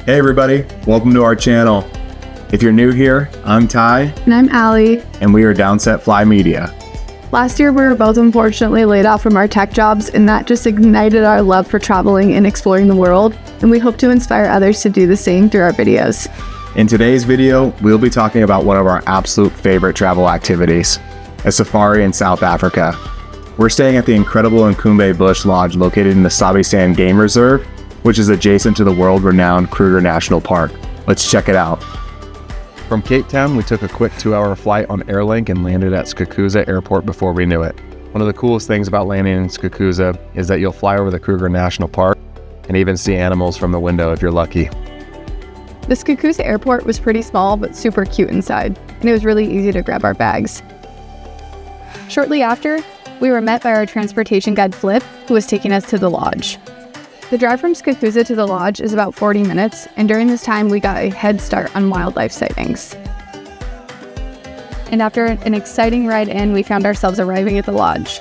Hey everybody, welcome to our channel. If you're new here, I'm Ty. And I'm Allie. And we are Downset Fly Media. Last year, we were both unfortunately laid off from our tech jobs, and that just ignited our love for traveling and exploring the world, and we hope to inspire others to do the same through our videos. In today's video, we'll be talking about one of our absolute favorite travel activities, a safari in South Africa. We're staying at the incredible Umkumbe Bush Lodge located in the Sabi Sands Game Reserve, which is adjacent to the world-renowned Kruger National Park. Let's check it out. From Cape Town, we took a quick 2-hour flight on Airlink and landed at Skukuza Airport before we knew it. One of the coolest things about landing in Skukuza is that you'll fly over the Kruger National Park and even see animals from the window if you're lucky. The Skukuza Airport was pretty small but super cute inside, and it was really easy to grab our bags. Shortly after, we were met by our transportation guide Flip, who was taking us to the lodge. The drive from Skukuza to the lodge is about 40 minutes, and during this time we got a head start on wildlife sightings. And after an exciting ride in, we found ourselves arriving at the lodge.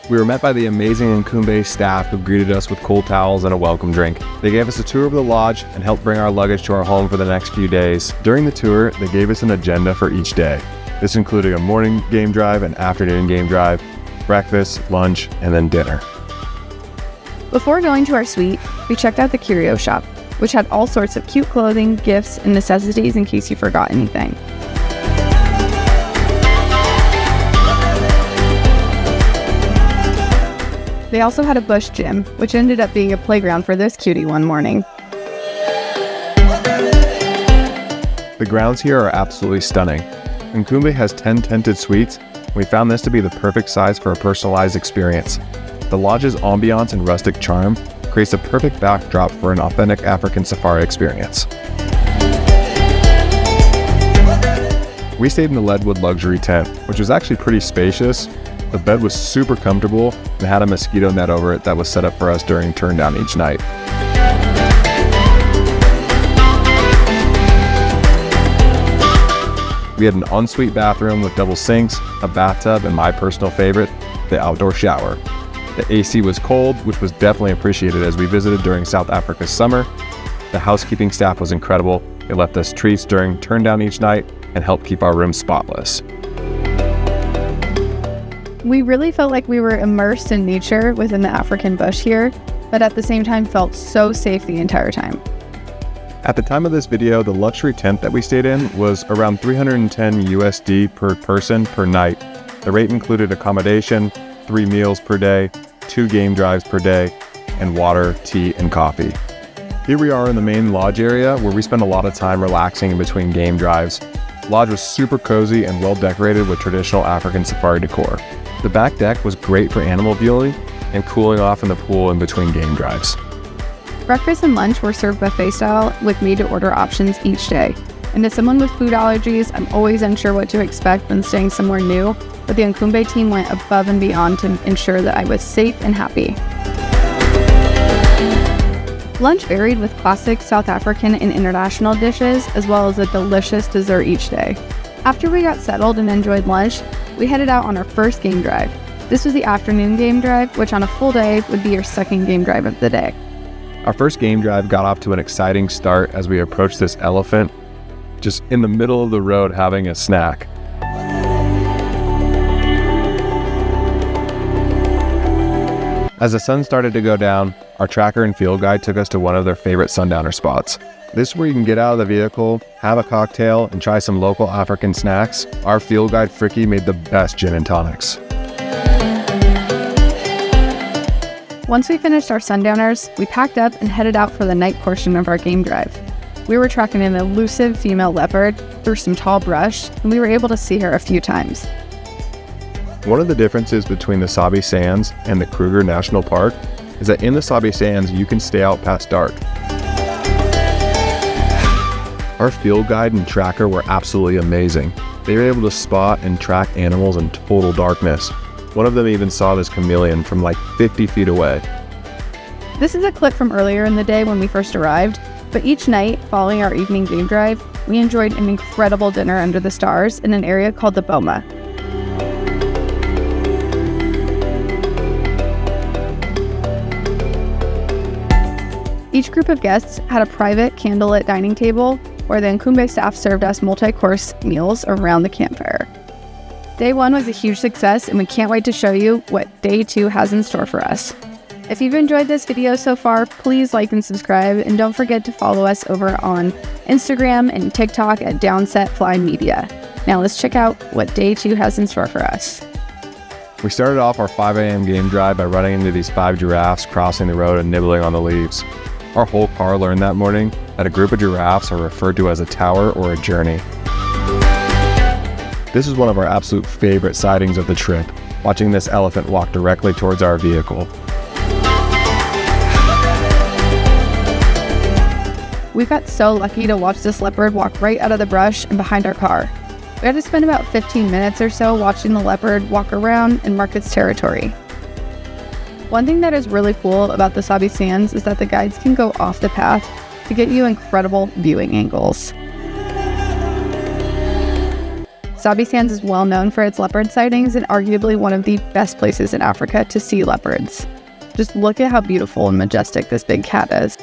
We were met by the amazing Umkumbe staff who greeted us with cool towels and a welcome drink. They gave us a tour of the lodge and helped bring our luggage to our home for the next few days. During the tour, they gave us an agenda for each day. This included a morning game drive, an afternoon game drive, breakfast, lunch, and then dinner. Before going to our suite, we checked out the curio shop, which had all sorts of cute clothing, gifts, and necessities in case you forgot anything. They also had a bush gym, which ended up being a playground for this cutie one morning. The grounds here are absolutely stunning. Umkumbe has 10 tented suites, and we found this to be the perfect size for a personalized experience. The lodge's ambiance and rustic charm creates a perfect backdrop for an authentic African safari experience. We stayed in the Leadwood luxury tent, which was actually pretty spacious. The bed was super comfortable and had a mosquito net over it that was set up for us during turn down each night. We had an ensuite bathroom with double sinks, a bathtub, and my personal favorite, the outdoor shower. The AC was cold, which was definitely appreciated as we visited during South Africa's summer. The housekeeping staff was incredible. They left us treats during turn down each night and helped keep our room spotless. We really felt like we were immersed in nature within the African bush here, but at the same time felt so safe the entire time. At the time of this video, the luxury tent that we stayed in was around 310 USD per person per night. The rate included accommodation, 3 meals per day, 2 game drives per day, and water, tea, and coffee. Here we are in the main lodge area where we spend a lot of time relaxing in between game drives. The lodge was super cozy and well decorated with traditional African safari decor. The back deck was great for animal viewing and cooling off in the pool in between game drives. Breakfast and lunch were served buffet style with made-to-order options each day. And as someone with food allergies, I'm always unsure what to expect when staying somewhere new, but the Umkumbe team went above and beyond to ensure that I was safe and happy. Lunch varied with classic South African and international dishes, as well as a delicious dessert each day. After we got settled and enjoyed lunch, we headed out on our first game drive. This was the afternoon game drive, which on a full day would be your second game drive of the day. Our first game drive got off to an exciting start as we approached this elephant just in the middle of the road having a snack. As the sun started to go down, our tracker and field guide took us to one of their favorite sundowner spots. This is where you can get out of the vehicle, have a cocktail, and try some local African snacks. Our field guide Fricky made the best gin and tonics. Once we finished our sundowners, we packed up and headed out for the night portion of our game drive. We were tracking an elusive female leopard through some tall brush, and we were able to see her a few times. One of the differences between the Sabi Sands and the Kruger National Park is that in the Sabi Sands, you can stay out past dark. Our field guide and tracker were absolutely amazing. They were able to spot and track animals in total darkness. One of them even saw this chameleon from like 50 feet away. This is a clip from earlier in the day when we first arrived, but each night following our evening game drive, we enjoyed an incredible dinner under the stars in an area called the Boma. Each group of guests had a private candlelit dining table where the Umkumbe staff served us multi-course meals around the campfire. Day 1 was a huge success, and we can't wait to show you what Day 2 has in store for us. If you've enjoyed this video so far, please like and subscribe, and don't forget to follow us over on Instagram and TikTok at Downset Fly Media. Now let's check out what Day 2 has in store for us. We started off our 5 a.m. game drive by running into these 5 giraffes crossing the road and nibbling on the leaves. Our whole car learned that morning that a group of giraffes are referred to as a tower or a journey. This is one of our absolute favorite sightings of the trip, watching this elephant walk directly towards our vehicle. We got so lucky to watch this leopard walk right out of the brush and behind our car. We had to spend about 15 minutes or so watching the leopard walk around and mark its territory. One thing that is really cool about the Sabi Sands is that the guides can go off the path to get you incredible viewing angles. Sabi Sands is well known for its leopard sightings and arguably one of the best places in Africa to see leopards. Just look at how beautiful and majestic this big cat is.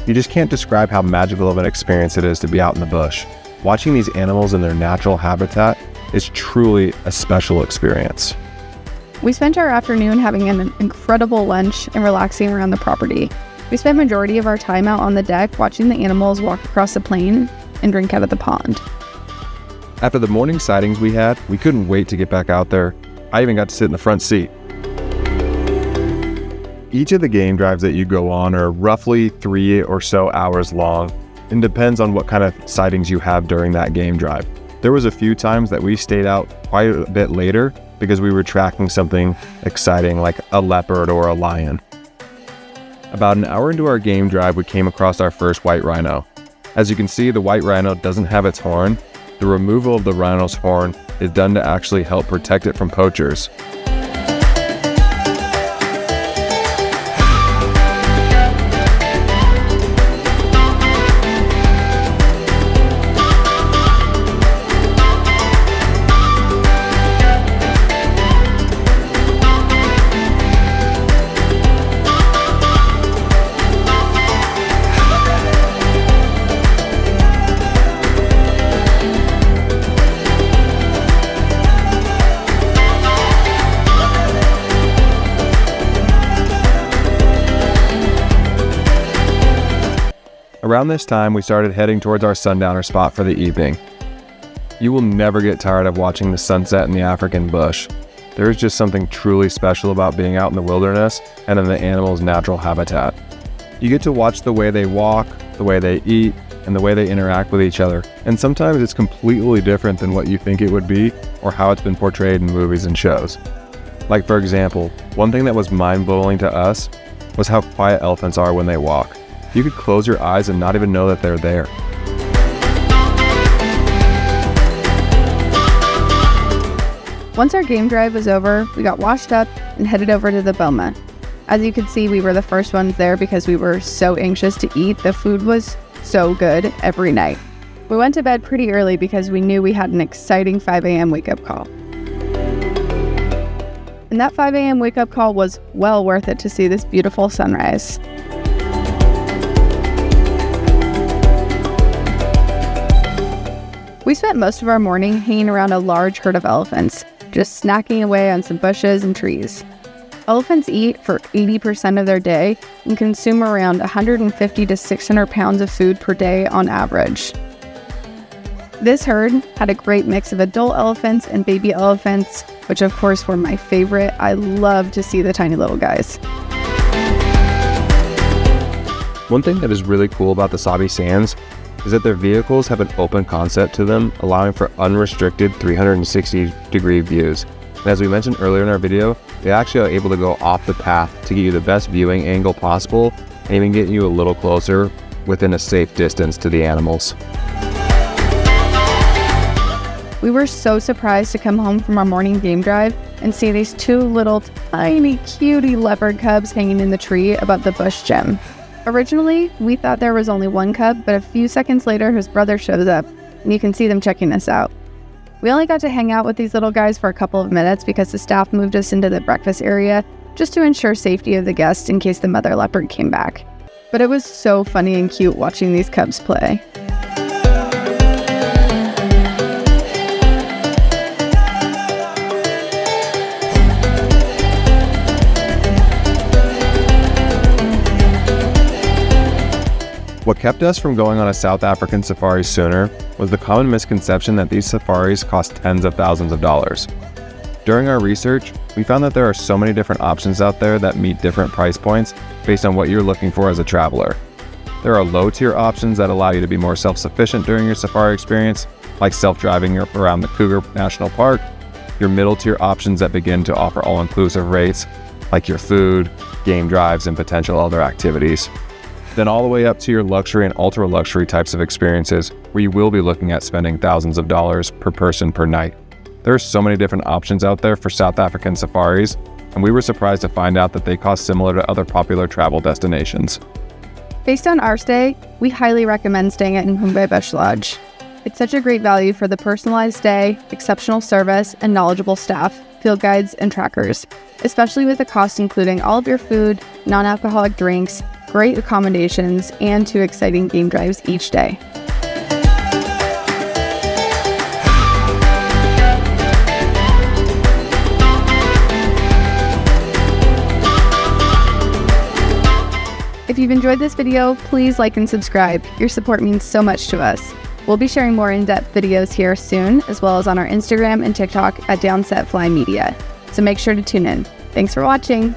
You just can't describe how magical of an experience it is to be out in the bush. Watching these animals in their natural habitat is truly a special experience. We spent our afternoon having an incredible lunch and relaxing around the property. We spent majority of our time out on the deck watching the animals walk across the plain and drink out of the pond. After the morning sightings we had, we couldn't wait to get back out there. I even got to sit in the front seat. Each of the game drives that you go on are roughly 3 or so hours long, and depends on what kind of sightings you have during that game drive. There was a few times that we stayed out quite a bit later because we were tracking something exciting like a leopard or a lion. About an hour into our game drive, we came across our first white rhino. As you can see, the white rhino doesn't have its horn. The removal of the rhino's horn is done to actually help protect it from poachers. Around this time, we started heading towards our sundowner spot for the evening. You will never get tired of watching the sunset in the African bush. There is just something truly special about being out in the wilderness and in the animals' natural habitat. You get to watch the way they walk, the way they eat, and the way they interact with each other. And sometimes it's completely different than what you think it would be or how it's been portrayed in movies and shows. Like for example, one thing that was mind-blowing to us was how quiet elephants are when they walk. You could close your eyes and not even know that they're there. Once our game drive was over, we got washed up and headed over to the boma. As you can see, we were the first ones there because we were so anxious to eat. The food was so good every night. We went to bed pretty early because we knew we had an exciting 5 a.m. wake-up call. And that 5 a.m. wake-up call was well worth it to see this beautiful sunrise. We spent most of our morning hanging around a large herd of elephants, just snacking away on some bushes and trees. Elephants eat for 80% of their day and consume around 150 to 600 pounds of food per day on average. This herd had a great mix of adult elephants and baby elephants, which of course were my favorite. I love to see the tiny little guys. One thing that is really cool about the Sabi Sands is that their vehicles have an open concept to them, allowing for unrestricted 360-degree views. And as we mentioned earlier in our video, they actually are able to go off the path to get you the best viewing angle possible and even get you a little closer within a safe distance to the animals. We were so surprised to come home from our morning game drive and see these two little tiny cutie leopard cubs hanging in the tree above the bush gym. Originally, we thought there was only one cub, but a few seconds later, his brother shows up, and you can see them checking us out. We only got to hang out with these little guys for a couple of minutes because the staff moved us into the breakfast area just to ensure safety of the guests in case the mother leopard came back. But it was so funny and cute watching these cubs play. What kept us from going on a South African safari sooner was the common misconception that these safaris cost tens of thousands of dollars. During our research, we found that there are so many different options out there that meet different price points based on what you're looking for as a traveler. There are low-tier options that allow you to be more self-sufficient during your safari experience, like self-driving around the Kruger National Park, your middle-tier options that begin to offer all-inclusive rates, like your food, game drives, and potential other activities. Then all the way up to your luxury and ultra-luxury types of experiences, where you will be looking at spending thousands of dollars per person per night. There are so many different options out there for South African safaris, and we were surprised to find out that they cost similar to other popular travel destinations. Based on our stay, we highly recommend staying at Umkumbe Bush Lodge. It's such a great value for the personalized stay, exceptional service, and knowledgeable staff, field guides, and trackers, especially with the cost including all of your food, non-alcoholic drinks, great accommodations, and 2 exciting game drives each day. If you've enjoyed this video, please like and subscribe. Your support means so much to us. We'll be sharing more in-depth videos here soon, as well as on our Instagram and TikTok at Downset Fly Media. So make sure to tune in. Thanks for watching.